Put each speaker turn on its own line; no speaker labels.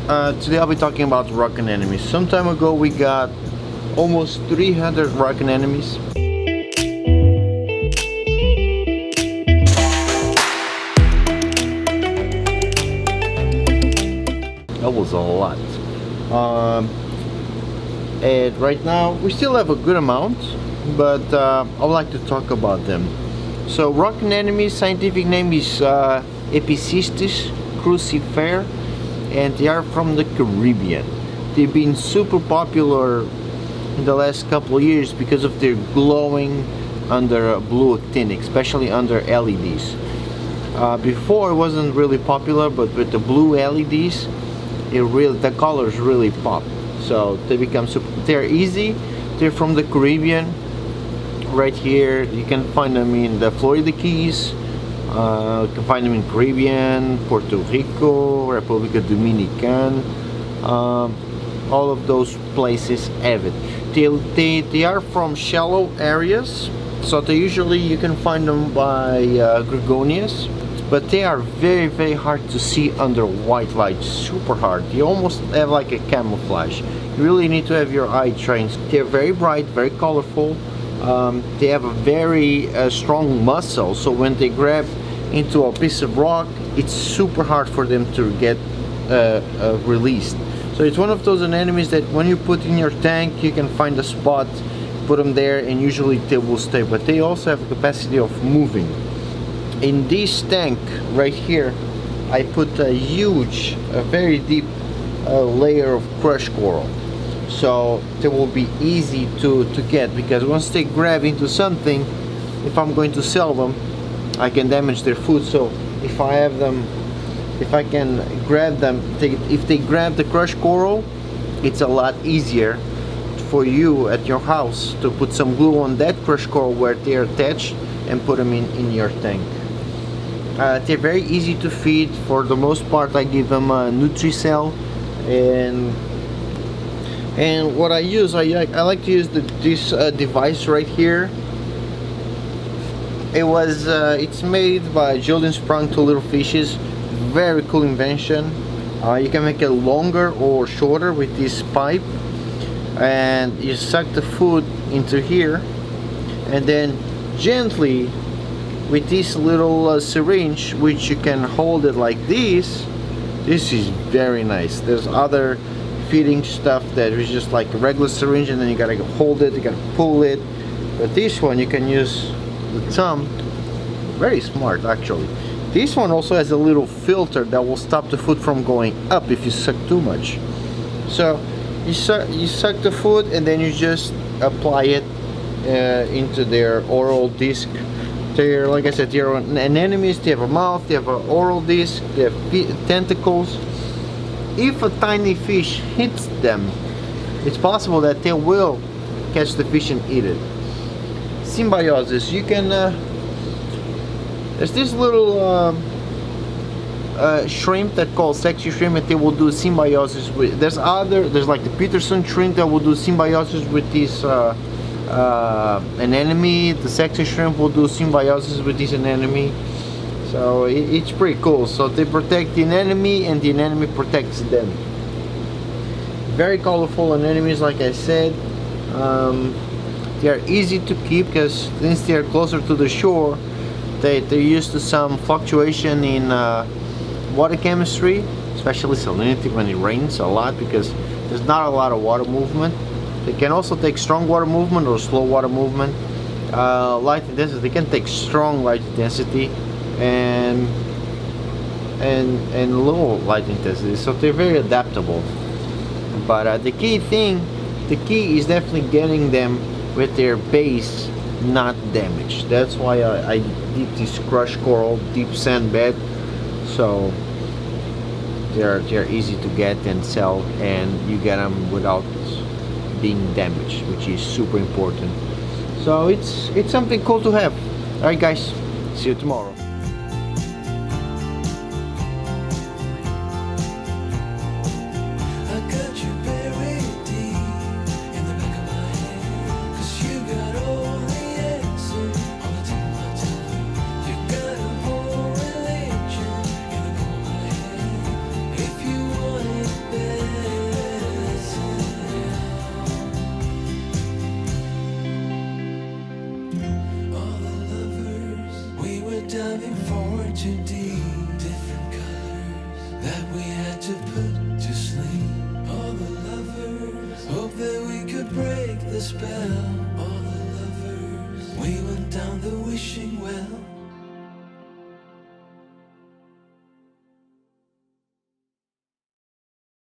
Today I'll be talking about rock anemones. Some time ago we got almost 300 rock anemones. That was a lot. And right now we still have a good amount, but I would like to talk about them. So rock anemones, scientific name is Epicystis crucifer, and they are from the Caribbean. They've been super popular in the last couple of years because of their glowing under blue actinic, especially under LEDs. Before it wasn't really popular, but with the blue LEDs, the colors really pop. So they become super. They're easy. They're from the Caribbean. Right here, you can find them in the Florida Keys. You can find them in Caribbean, Puerto Rico, República Dominicana. All of those places have it. They are from shallow areas, so you can find them by Gregonias, but they are very, very hard to see under white light. Super hard. You almost have like a camouflage. You really need to have your eye trained. They're very bright, very colorful. They have a very strong muscle, so when they grab into a piece of rock, it's super hard for them to get released. So it's one of those anemones that when you put in your tank, you can find a spot, put them there, and usually they will stay. But they also have the capacity of moving. In this tank right here, I put a huge, very deep layer of crushed coral. So they will be easy to get, because once they grab into something, if I'm going to sell them, I can damage their food. So if I have them, if I can grab them, if they grab the crushed coral, it's a lot easier for you at your house to put some glue on that crushed coral where they're attached and put them in your tank. They're very easy to feed. For the most part, I give them a Nutri-Cell, and what I use, I like to use this device right here. It's made by Julian Sprung to Little Fishes. Very cool invention. You can make it longer or shorter with this pipe, and you suck the food into here, and then gently with this little syringe, which you can hold it like this. This is very nice. There's other feeding stuff that is just like a regular syringe, and then you gotta hold it, you gotta pull it. But this one you can use the thumb. Very smart, actually. This one also has a little filter that will stop the food from going up if you suck too much. So you suck the food, and then you just apply it into their oral disc. They're, like I said, they're anemones. They have a mouth, they have an oral disc, they have tentacles. If a tiny fish hits them, it's possible that they will catch the fish and eat it. Symbiosis. You can there's this little shrimp that called sexy shrimp, and they will do symbiosis with. There's like the Peterson shrimp that will do symbiosis with this anemone. The sexy shrimp will do symbiosis with this anemone. So it's pretty cool. So they protect the anemone, and the anemone protects them. Very colorful anemones, like I said. They are easy to keep because since they are closer to the shore, they're used to some fluctuation in water chemistry, especially salinity when it rains a lot, because there's not a lot of water movement. They can also take strong water movement or slow water movement. Light intensity, they can take strong light intensity and low light intensity, so they're very adaptable. But the key is definitely getting them with their base not damaged. That's why I did this crushed coral deep sand bed, so they're easy to get and sell, and you get them without being damaged, which is super important. So it's something cool to have. Alright guys, see you tomorrow.
If you want it, spell.